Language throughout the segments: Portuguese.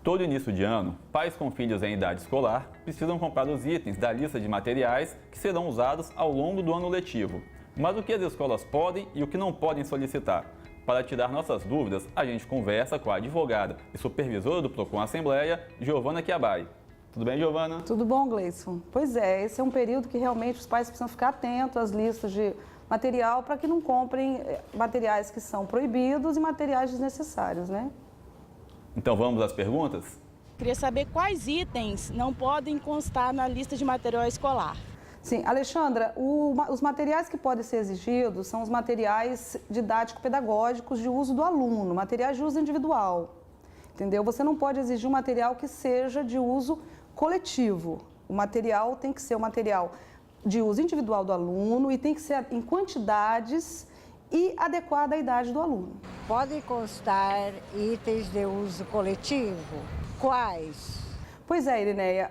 Todo início de ano, pais com filhos em idade escolar precisam comprar os itens da lista de materiais que serão usados ao longo do ano letivo. Mas o que as escolas podem e o que não podem solicitar? Para tirar nossas dúvidas, a gente conversa com a advogada e supervisora do Procon Assembleia, Giovana Chiabai. Tudo bem, Giovana? Tudo bom, Gleison? Pois é, esse é um período que realmente os pais precisam ficar atentos às listas de material para que não comprem materiais que são proibidos e materiais desnecessários, né? Então vamos às perguntas? Queria saber quais itens não podem constar na lista de material escolar. Sim, Alexandra, os materiais que podem ser exigidos são os materiais didático-pedagógicos de uso do aluno, materiais de uso individual, entendeu? Você não pode exigir um material que seja de uso coletivo. O material tem que ser um material de uso individual do aluno e tem que ser em quantidades e adequada à idade do aluno. Podem constar itens de uso coletivo? Quais? Pois é, Irineia,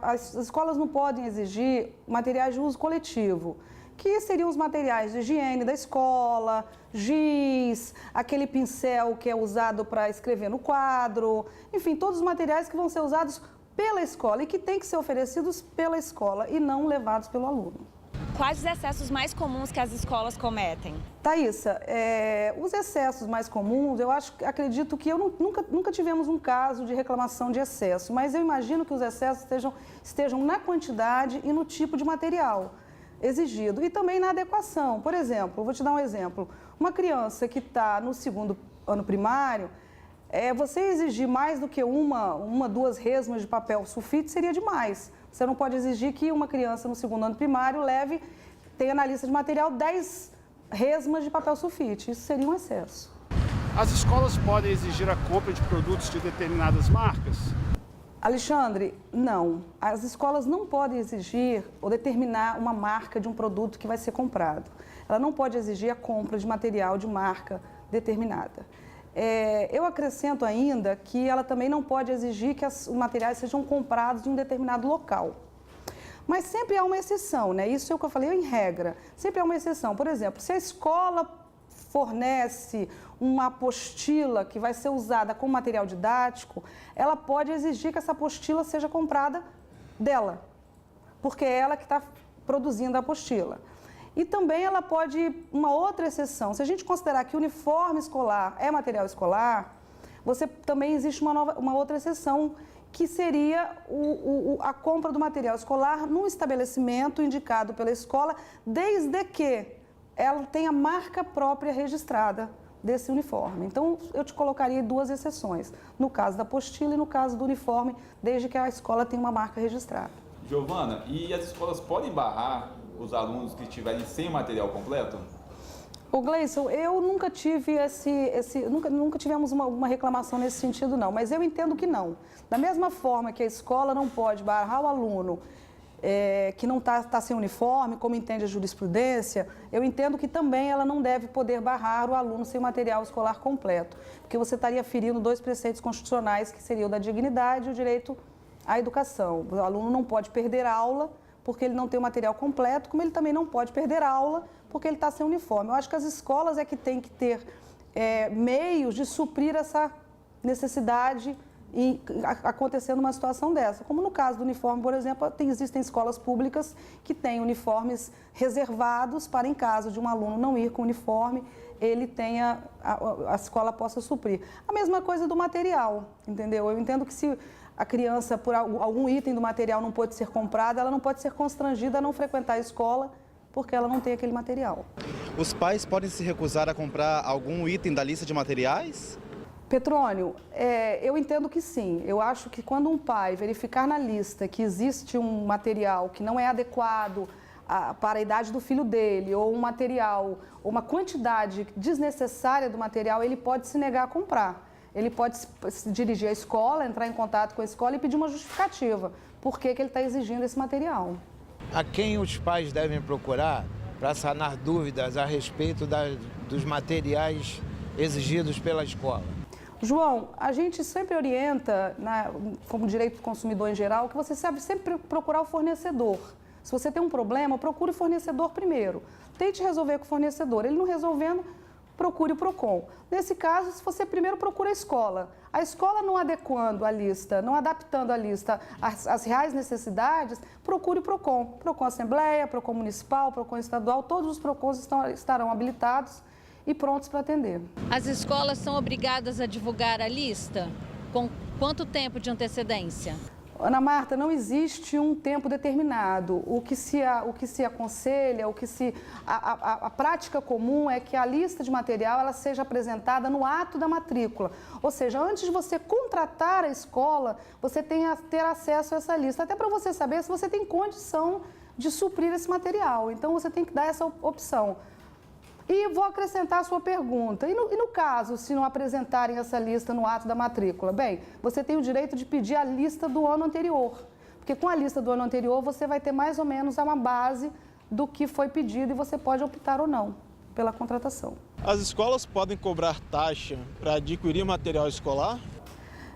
as escolas não podem exigir materiais de uso coletivo, que seriam os materiais de higiene da escola, giz, aquele pincel que é usado para escrever no quadro, enfim, todos os materiais que vão ser usados pela escola e que têm que ser oferecidos pela escola e não levados pelo aluno. Quais os excessos mais comuns que as escolas cometem? Thaísa, os excessos mais comuns, acredito que nunca tivemos um caso de reclamação de excesso, mas eu imagino que os excessos estejam na quantidade e no tipo de material exigido e também na adequação. Por exemplo, vou te dar um exemplo, uma criança que está no segundo ano primário, você exigir mais do que duas resmas de papel sulfite seria demais. Você não pode exigir que uma criança no segundo ano primário tenha na lista de material 10 resmas de papel sulfite. Isso seria um excesso. As escolas podem exigir a compra de produtos de determinadas marcas? Alexandre, não. As escolas não podem exigir ou determinar uma marca de um produto que vai ser comprado. Ela não pode exigir a compra de material de marca determinada. Eu acrescento ainda que ela também não pode exigir que os materiais sejam comprados de um determinado local. Mas sempre há uma exceção, né? Isso é o que eu falei em regra. Sempre há uma exceção. Por exemplo, se a escola fornece uma apostila que vai ser usada como material didático, ela pode exigir que essa apostila seja comprada dela, porque é ela que está produzindo a apostila. E também ela pode, uma outra exceção, se a gente considerar que o uniforme escolar é material escolar, também existe uma outra exceção, que seria a compra do material escolar num estabelecimento indicado pela escola, desde que ela tenha marca própria registrada desse uniforme. Então, eu te colocaria duas exceções, no caso da apostila e no caso do uniforme, desde que a escola tenha uma marca registrada. Giovana, e as escolas podem barrar os alunos que estiverem sem o material completo? Ô Gleison, eu nunca tive nunca tivemos uma reclamação nesse sentido, não, mas eu entendo que não. Da mesma forma que a escola não pode barrar o aluno que não está sem uniforme, como entende a jurisprudência, eu entendo que também ela não deve poder barrar o aluno sem o material escolar completo, porque você estaria ferindo dois preceitos constitucionais, que seriam o da dignidade e o direito à educação. O aluno não pode perder aula porque ele não tem o material completo, como ele também não pode perder aula porque ele está sem uniforme. Eu acho que as escolas é que têm que ter meios de suprir essa necessidade e acontecendo uma situação dessa. Como no caso do uniforme, por exemplo, existem escolas públicas que têm uniformes reservados para, em caso de um aluno não ir com uniforme, a escola possa suprir. A mesma coisa do material, entendeu? Eu entendo que se a criança, por algum item do material não pode ser comprada, ela não pode ser constrangida a não frequentar a escola porque ela não tem aquele material. Os pais podem se recusar a comprar algum item da lista de materiais? Petrônio, eu entendo que sim. Eu acho que quando um pai verificar na lista que existe um material que não é adequado para a idade do filho dele, ou um material, ou uma quantidade desnecessária do material, ele pode se negar a comprar. Ele pode se dirigir à escola, entrar em contato com a escola e pedir uma justificativa. Por que ele está exigindo esse material? A quem os pais devem procurar para sanar dúvidas a respeito dos materiais exigidos pela escola? João, a gente sempre orienta, como direito do consumidor em geral, que você sabe sempre procurar o fornecedor. Se você tem um problema, procure o fornecedor primeiro. Tente resolver com o fornecedor. Ele não resolvendo, procure o PROCON. Nesse caso, se você primeiro procura a escola não adequando a lista, não adaptando a lista às reais necessidades, procure o PROCON. PROCON Assembleia, PROCON Municipal, PROCON Estadual, todos os PROCONs estarão habilitados e prontos para atender. As escolas são obrigadas a divulgar a lista? Com quanto tempo de antecedência? Ana Marta, não existe um tempo determinado. O que se aconselha, a prática comum é que a lista de material ela seja apresentada no ato da matrícula. Ou seja, antes de você contratar a escola, você tem a ter acesso a essa lista, até para você saber se você tem condição de suprir esse material. Então, você tem que dar essa opção. E vou acrescentar a sua pergunta. E no caso, se não apresentarem essa lista no ato da matrícula? Bem, você tem o direito de pedir a lista do ano anterior. Porque com a lista do ano anterior, você vai ter mais ou menos uma base do que foi pedido e você pode optar ou não pela contratação. As escolas podem cobrar taxa para adquirir material escolar?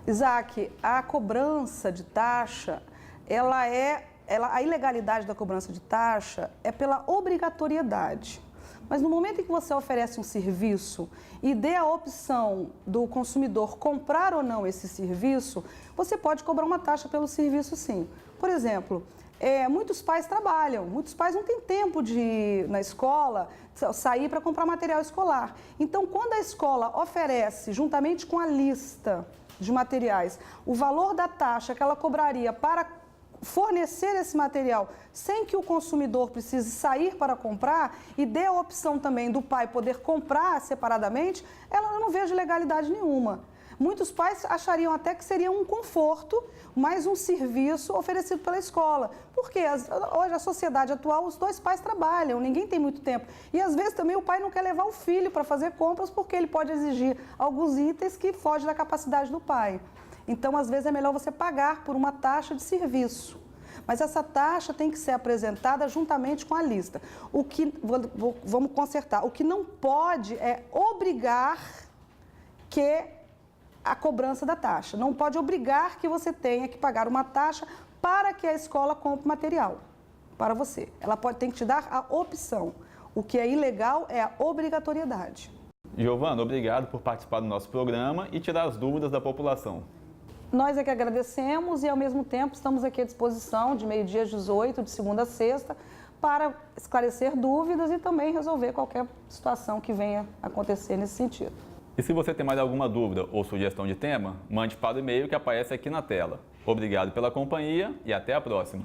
Isaac, a cobrança de taxa, a ilegalidade da cobrança de taxa é pela obrigatoriedade. Mas no momento em que você oferece um serviço e dê a opção do consumidor comprar ou não esse serviço, você pode cobrar uma taxa pelo serviço, sim. Por exemplo, muitos pais trabalham, muitos pais não têm tempo de ir na escola, sair para comprar material escolar. Então, quando a escola oferece, juntamente com a lista de materiais, o valor da taxa que ela cobraria para fornecer esse material sem que o consumidor precise sair para comprar e dê a opção também do pai poder comprar separadamente, eu não vejo legalidade nenhuma. Muitos pais achariam até que seria um conforto, mais um serviço oferecido pela escola. Porque hoje, a sociedade atual, os dois pais trabalham, ninguém tem muito tempo. E às vezes também o pai não quer levar o filho para fazer compras porque ele pode exigir alguns itens que fogem da capacidade do pai. Então, às vezes, é melhor você pagar por uma taxa de serviço. Mas essa taxa tem que ser apresentada juntamente com a lista. Vamos consertar. O que não pode é obrigar a cobrança da taxa. Não pode obrigar que você tenha que pagar uma taxa para que a escola compre material para você. Ela tem que te dar a opção. O que é ilegal é a obrigatoriedade. Giovana, obrigado por participar do nosso programa e tirar as dúvidas da população. Nós é que agradecemos e, ao mesmo tempo, estamos aqui à disposição de meio-dia às 18, de segunda a sexta, para esclarecer dúvidas e também resolver qualquer situação que venha acontecer nesse sentido. E se você tem mais alguma dúvida ou sugestão de tema, mande para o e-mail que aparece aqui na tela. Obrigado pela companhia e até a próxima.